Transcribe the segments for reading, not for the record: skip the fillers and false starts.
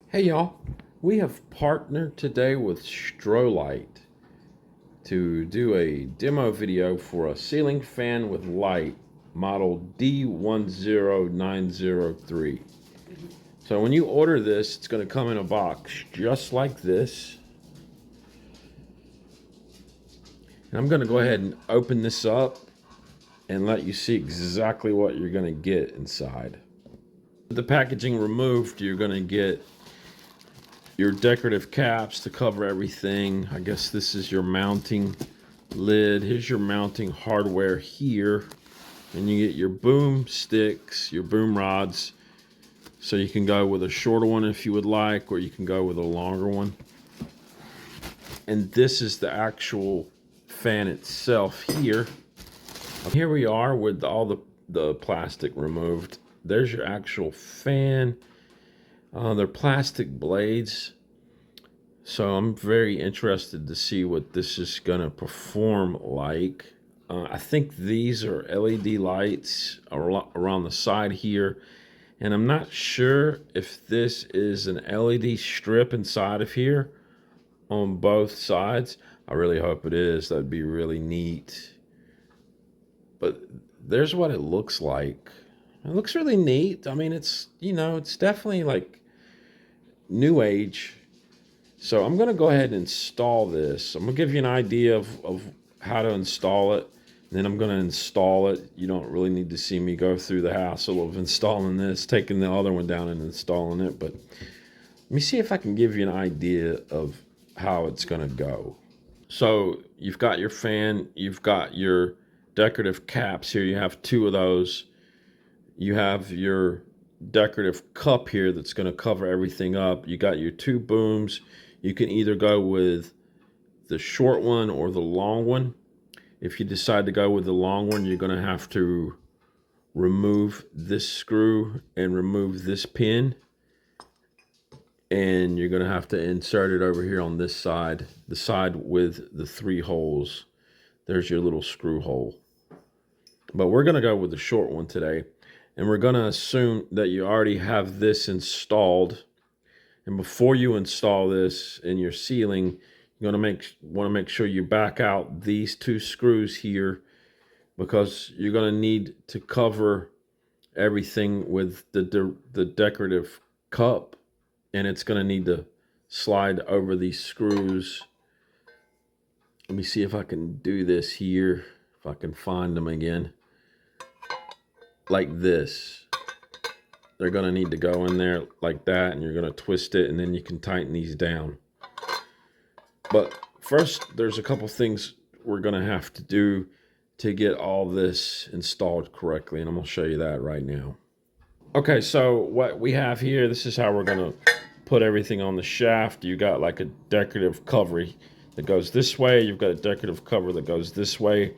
Hey y'all, we have partnered today with STROLITE to do a demo video for a ceiling fan with light model D10903. So when you order this, it's going to come in a box just like this. And I'm going to go ahead and open this up and let you see exactly what you're going to get inside. With the packaging removed, you're going to get your decorative caps to cover everything. I guess this is your mounting lid. Here's your mounting hardware here. And you get your boom sticks, your boom rods. So you can go with a shorter one if you would like, or you can go with a longer one. And this is the actual fan itself here. Here we are with all the plastic removed. There's your actual fan. They're plastic blades. So I'm very interested to see what this is going to perform like. I think these are LED lights around the side here. And I'm not sure if this is an LED strip inside of here on both sides. I really hope it is. That'd be really neat. But there's what it looks like. It looks really neat. I mean, it's definitely like new age. So I'm going to go ahead and install this. I'm going to give you an idea of how to install it. And then I'm going to install it. You don't really need to see me go through the hassle of installing this, taking the other one down and installing it. But let me see if I can give you an idea of how it's going to go. So you've got your fan. You've got your decorative caps here. You have two of those. You have your decorative cup here that's going to cover everything up. You got your two booms. You can either go with the short one or the long one. If you decide to go with the long one, you're going to have to remove this screw and remove this pin. And you're going to have to insert it over here on this side, the side with the three holes. There's your little screw hole. But we're going to go with the short one today. And we're going to assume that you already have this installed. And before you install this in your ceiling, you're going to want to make sure you back out these two screws here, because you're going to need to cover everything with the decorative cup, and it's going to need to slide over these screws. Let me see if I can do this here, if I can find them again. Like this. They're going to need to go in there like that, and you're going to twist it, and then you can tighten these down. But first, there's a couple things we're going to have to do to get all this installed correctly, and I'm going to show you that right now. Okay, so what we have here, this is how we're going to put everything on the shaft. You got like a decorative cover that goes this way. You've got a decorative cover that goes this way.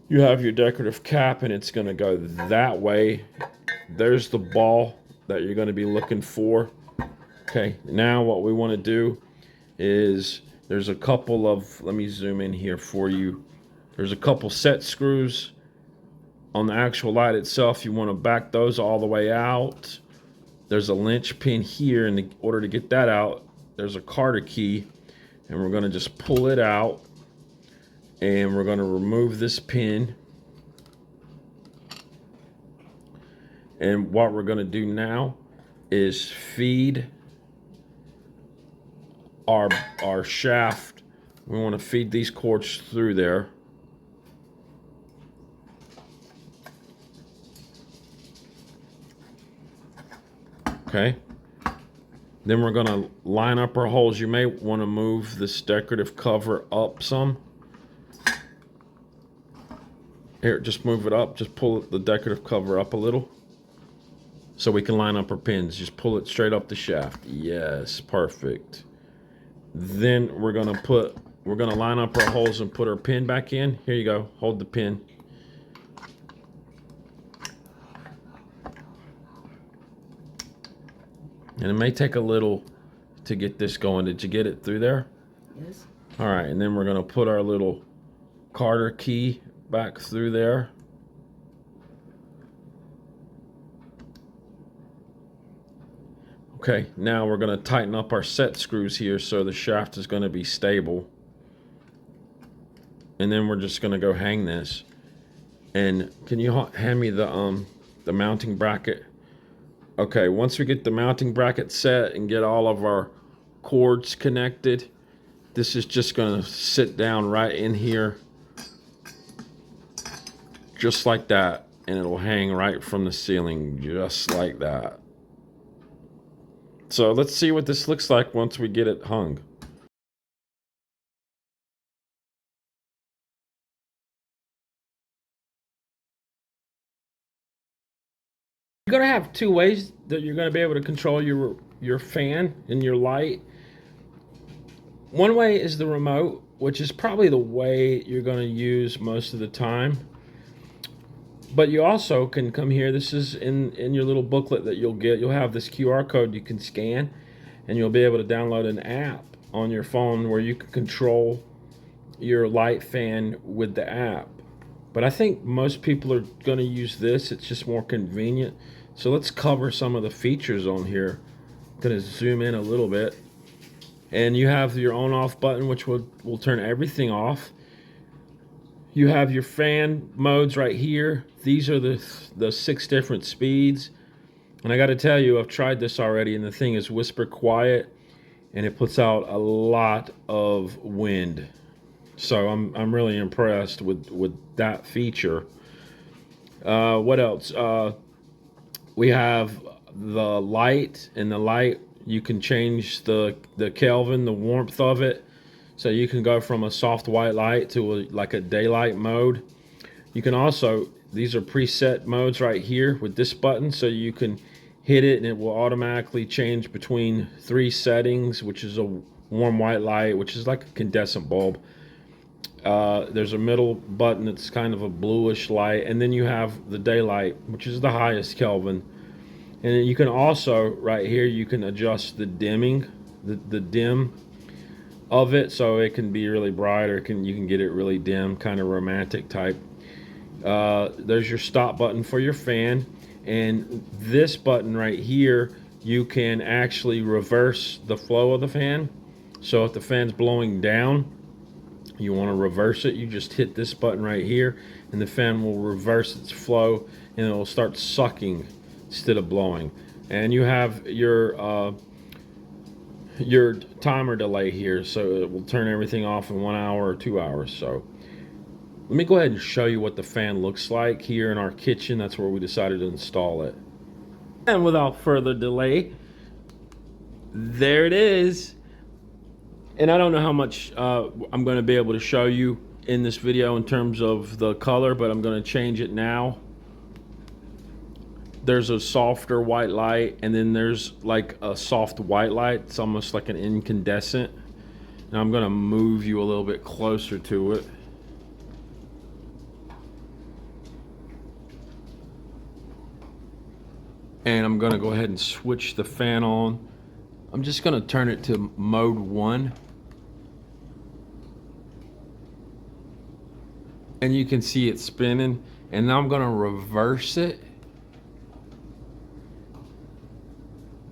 You have your decorative cap, and it's going to go that way. There's the ball that you're going to be looking for. Okay, now what we want to do is there's a couple of, let me zoom in here for you. There's a couple set screws on the actual light itself. You want to back those all the way out. There's a linch pin here, and in order to get that out, there's a Carter key, and we're going to just pull it out, and we're going to remove this pin. And what we're going to do now is feed our shaft. We want to feed these cords through there. Okay. Then we're going to line up our holes. You may want to move this decorative cover up some. Here, just move it up. Just pull the decorative cover up a little, so we can line up our pins. Just pull it straight up the shaft. Yes, perfect. Then we're gonna line up our holes and put our pin back in. Here you go. Hold the pin. And it may take a little to get this going. Did you get it through there? Yes. All right, and then we're gonna put our little Carter key back through there. Okay, now we're going to tighten up our set screws here so the shaft is going to be stable. And then we're just going to go hang this. And can you hand me the mounting bracket? Okay, once we get the mounting bracket set and get all of our cords connected, this is just going to sit down right in here, just like that, and it'll hang right from the ceiling, just like that. So let's see what this looks like once we get it hung. You're gonna have two ways that you're gonna be able to control your fan and your light. One way is the remote, which is probably the way you're gonna use most of the time. But you also can come here. This is in your little booklet that you'll get. You'll have this QR code you can scan, and you'll be able to download an app on your phone where you can control your light fan with the app. But I think most people are going to use this. It's just more convenient. So let's cover some of the features on here. I'm going to zoom in a little bit. And you have your on off button, which will turn everything off. You have your fan modes right here. These are the 6 different speeds. And I got to tell you, I've tried this already, and the thing is whisper quiet, and it puts out a lot of wind. So I'm really impressed with that feature. What else? We have the light, and the light, you can change the Kelvin, the warmth of it. So you can go from a soft white light to like a daylight mode. You can also, these are preset modes right here with this button, so you can hit it and it will automatically change between 3 settings, which is a warm white light, which is like a incandescent bulb. There's a middle button that's kind of a bluish light, and then you have the daylight, which is the highest Kelvin. And then you can also, right here, you can adjust the dimming, the dim of it, so it can be really bright, or you can get it really dim, kind of romantic type. There's your stop button for your fan, and this button right here, you can actually reverse the flow of the fan. So if the fan's blowing down, you want to reverse it, you just hit this button right here, and the fan will reverse its flow, and it will start sucking instead of blowing. And you have your timer delay here, so it will turn everything off in 1 hour or 2 hours. So let me go ahead and show you what the fan looks like here in our kitchen. That's where we decided to install it. And without further delay, there it is. And I don't know how much I'm going to be able to show you in this video in terms of the color, but I'm going to change it now. There's a softer white light, and then there's like a soft white light. It's almost like an incandescent. Now I'm going to move you a little bit closer to it. And I'm going to go ahead and switch the fan on. I'm just going to turn it to mode 1. And you can see it spinning. And now I'm going to reverse it.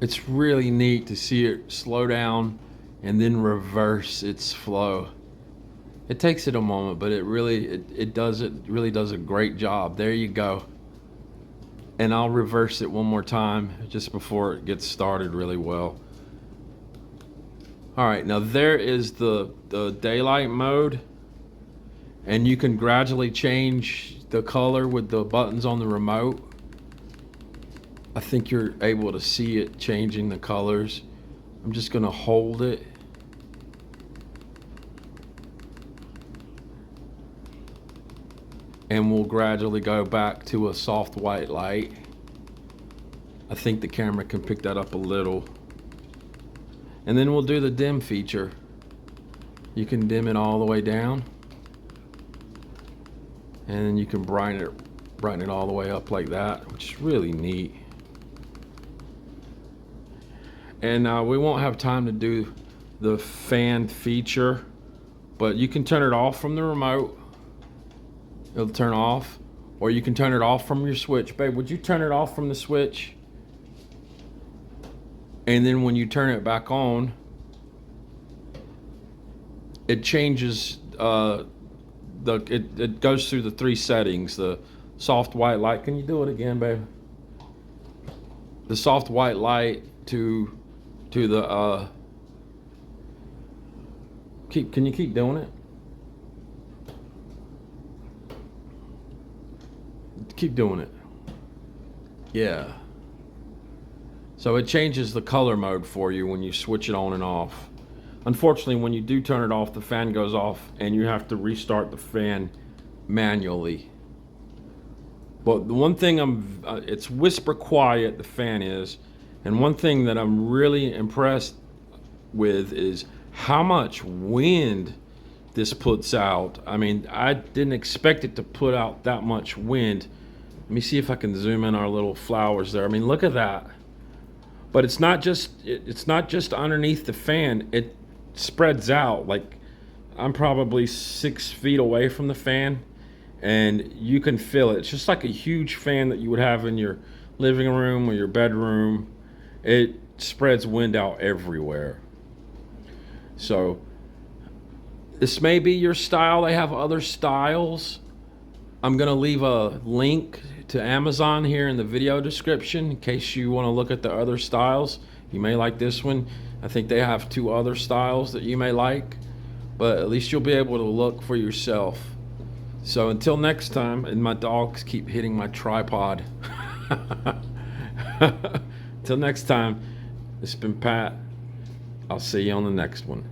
It's really neat to see it slow down and then reverse its flow. It takes it a moment, but it really does a great job. There you go. And I'll reverse it one more time just before it gets started really well. All right, now there is the daylight mode, and you can gradually change the color with the buttons on the remote. I think you're able to see it changing the colors. I'm just gonna hold it. And we'll gradually go back to a soft white light. I think the camera can pick that up a little. And then we'll do the dim feature. You can dim it all the way down. And then you can brighten it all the way up like that, which is really neat. And we won't have time to do the fan feature, but you can turn it off from the remote. It'll turn off, or you can turn it off from your switch. Babe, would you turn it off from the switch? And then when you turn it back on, it changes, it goes through the 3 settings. The soft white light, can you do it again, babe? The soft white light to the, can you keep doing it? Keep doing it. Yeah. So it changes the color mode for you when you switch it on and off. Unfortunately, when you do turn it off, the fan goes off and you have to restart the fan manually. But the one thing it's whisper quiet, the fan is, and one thing that I'm really impressed with is how much wind this puts out. I mean, I didn't expect it to put out that much wind. Let me see if I can zoom in our little flowers there. I mean, look at that. But it's not just underneath the fan. It spreads out. Like, I'm probably 6 feet away from the fan, and you can feel it. It's just like a huge fan that you would have in your living room or your bedroom. It spreads wind out everywhere. So this may be your style. They have other styles. I'm gonna leave a link to Amazon here in the video description in case you want to look at the other styles. You may like this one. I think they have 2 other styles that you may like, but at least you'll be able to look for yourself. So until next time, and my dogs keep hitting my tripod. Until next time, it's been Pat. I'll see you on the next one.